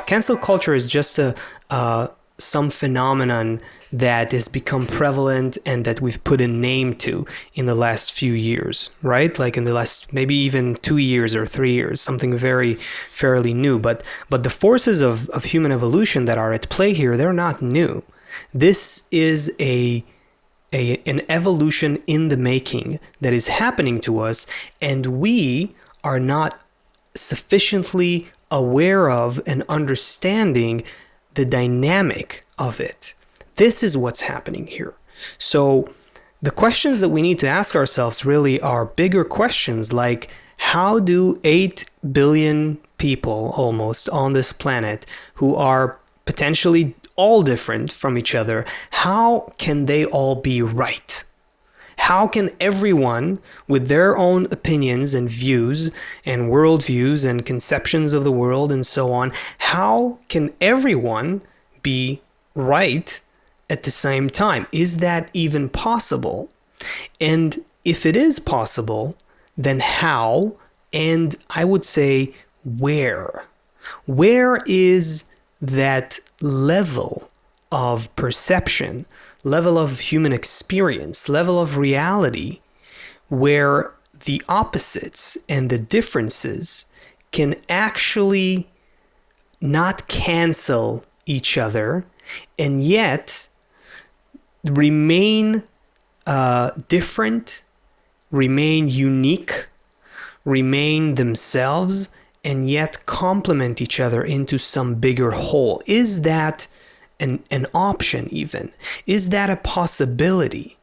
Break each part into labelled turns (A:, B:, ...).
A: Cancel culture is just some phenomenon that has become prevalent and that we've put a name to in the last few years, right? Like in the last maybe even 2 years or 3 years, something very fairly new. But the forces of human evolution that are at play here, they're not new. This is an evolution in the making that is happening to us, and we are not sufficiently aware of and understanding the dynamic of it. This is what's happening here. So the questions that we need to ask ourselves really are bigger questions, like how do 8 billion people almost on this planet, who are potentially all different from each other, how can they all be right? How can everyone with their own opinions and views and worldviews and conceptions of the world and so on, how can everyone be right at the same time? Is that even possible? And if it is possible, then how? And I would say where? Where is that level of perception, level of human experience, level of reality, where the opposites and the differences can actually not cancel each other and yet remain different, remain unique, remain themselves, and yet complement each other into some bigger whole? Is that an option even? Is that a possibility?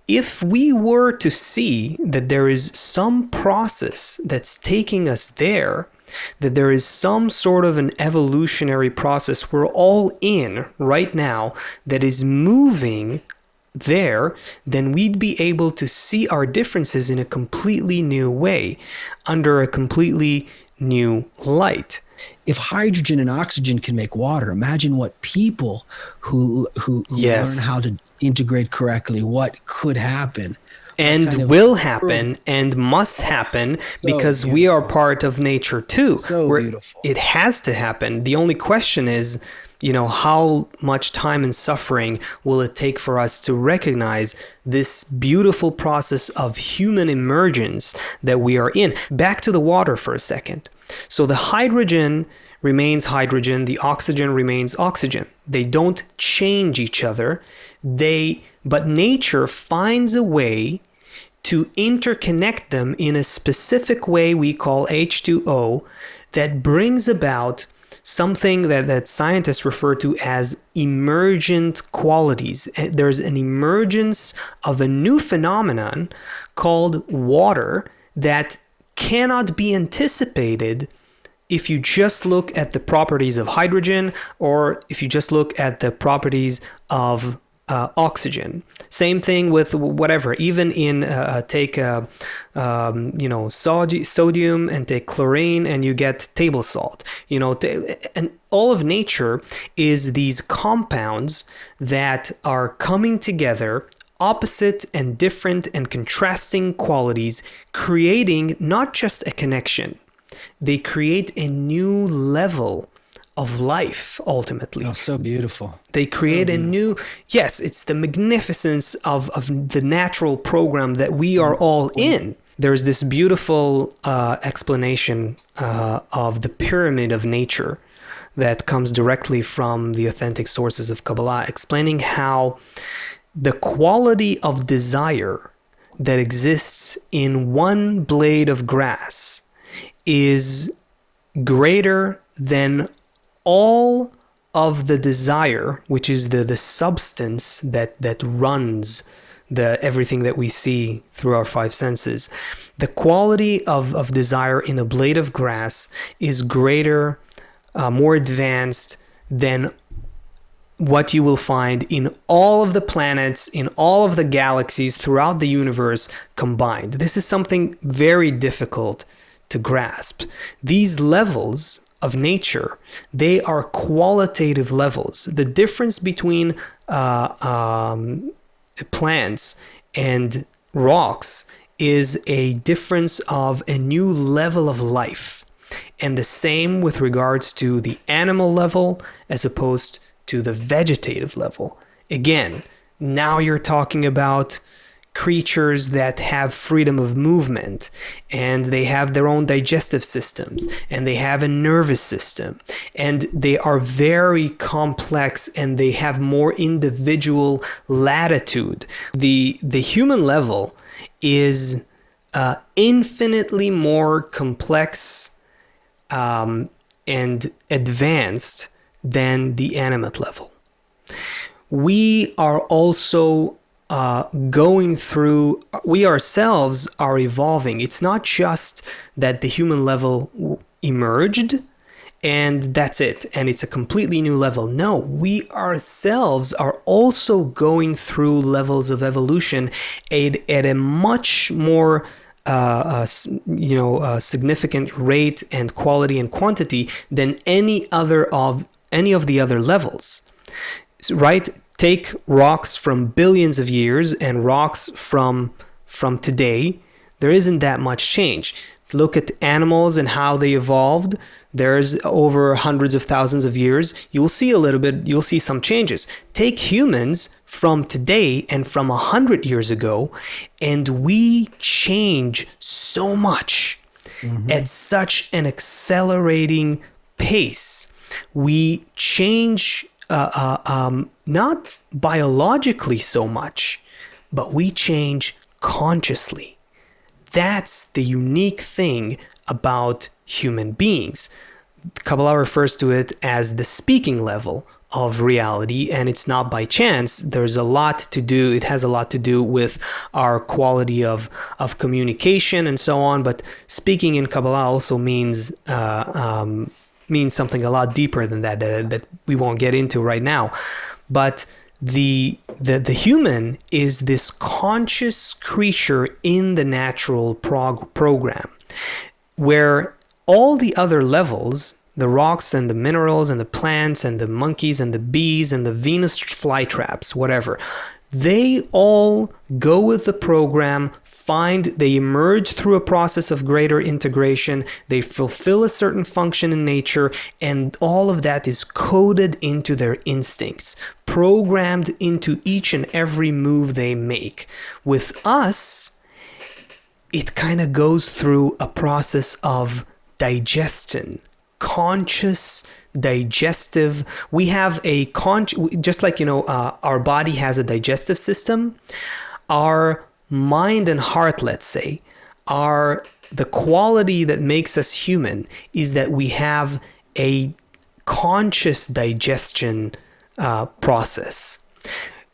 A: If we were to see that there is some process that's taking us there, that there is some sort of an evolutionary process we're all in right now that is moving there, then we'd be able to see our differences in a completely new way, under a completely new light.
B: If hydrogen and oxygen can make water, imagine what people who
A: Yes.
B: learn how to integrate correctly, what could happen.
A: And will happen and must happen, because we are part of nature too.
B: So beautiful.
A: It has to happen. The only question is, how much time and suffering will it take for us to recognize this beautiful process of human emergence that we are in? Back to the water for a second. So the hydrogen remains hydrogen, the oxygen remains oxygen. They don't change each other. But nature finds a way to interconnect them in a specific way we call H2O, that brings about something that scientists refer to as emergent qualities. There's an emergence of a new phenomenon called water that cannot be anticipated if you just look at the properties of hydrogen, or if you just look at the properties of oxygen. Same thing with whatever. Even in take sodium and take chlorine, and you get table salt. And all of nature is these compounds that are coming together, opposite and different and contrasting qualities, creating not just a connection. They create a new level of life, ultimately.
B: Oh, so beautiful.
A: They create a new, yes, it's the magnificence of the natural program that we are all in. There's this beautiful explanation of the pyramid of nature that comes directly from the authentic sources of Kabbalah, explaining how the quality of desire that exists in one blade of grass is greater than all of the desire, which is the substance that runs everything that we see through our five senses. The quality of desire in a blade of grass is greater, more advanced than what you will find in all of the planets, in all of the galaxies throughout the universe combined. This is something very difficult to grasp. These levels of nature, they are qualitative levels. The difference between plants and rocks is a difference of a new level of life. And the same with regards to the animal level as opposed to the vegetative level. Again, now you're talking about creatures that have freedom of movement, and they have their own digestive systems, and they have a nervous system, and they are very complex, and they have more individual latitude. The human level is infinitely more complex and advanced than the animate level. We are also going through, we ourselves are evolving. It's not just that the human level emerged and that's it, and it's a completely new level. No, we ourselves are also going through levels of evolution at a much more significant rate and quality and quantity than any of the other levels, right? Take rocks from billions of years and rocks from today. There isn't that much change. Look at animals and how they evolved. There's over hundreds of thousands of years. You'll see some changes. Take humans from today and from 100 years ago, and we change so much at such an accelerating pace. We change not biologically so much, but we change consciously. That's the unique thing about human beings. Kabbalah refers to it as the speaking level of reality, and it's not by chance. There's a lot to do. It has a lot to do with our quality of communication and so on. But speaking in Kabbalah also means something a lot deeper than that we won't get into right now. But the human is this conscious creature in the natural program, where all the other levels, the rocks and the minerals and the plants and the monkeys and the bees and the Venus flytraps, whatever, they all go with the program, they emerge through a process of greater integration, they fulfill a certain function in nature, and all of that is coded into their instincts, programmed into each and every move they make. With us, it kind of goes through a process of digestion, conscious digestive. We have just like our body has a digestive system. Our mind and heart, let's say, are the quality that makes us human is that we have a conscious digestion process.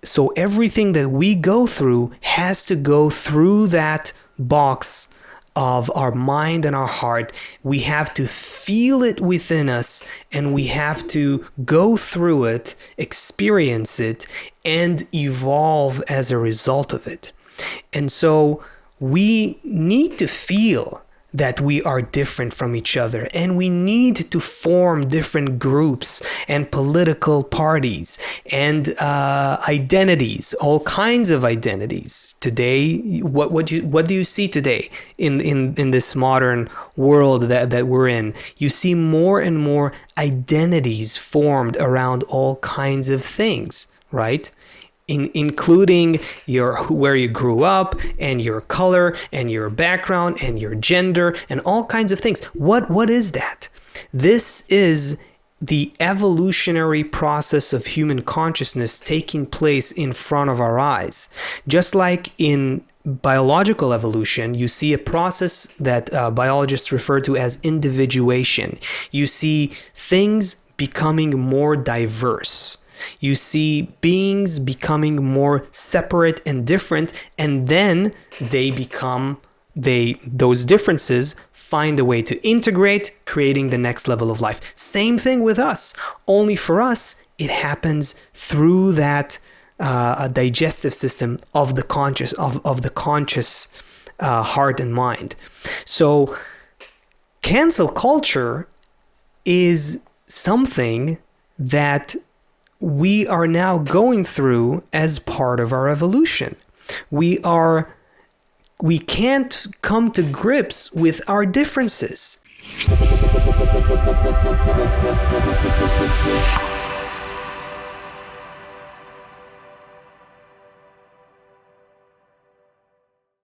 A: So everything that we go through has to go through that box of our mind and our heart. We have to feel it within us, and we have to go through it, experience it, and evolve as a result of it. And so we need to feel that we are different from each other, and we need to form different groups and political parties and identities, all kinds of identities. Today, what do you see today in this modern world that we're in? You see more and more identities formed around all kinds of things, right? Including where you grew up and your color and your background and your gender and all kinds of things. What is that? This is the evolutionary process of human consciousness taking place in front of our eyes. Just like in biological evolution, you see a process that biologists refer to as individuation. You see things becoming more diverse. You see beings becoming more separate and different, and then those differences find a way to integrate, creating the next level of life. Same thing with us. Only for us, it happens through that digestive system of the conscious heart and mind. So cancel culture is something that we are now going through as part of our evolution. We can't come to grips with our differences.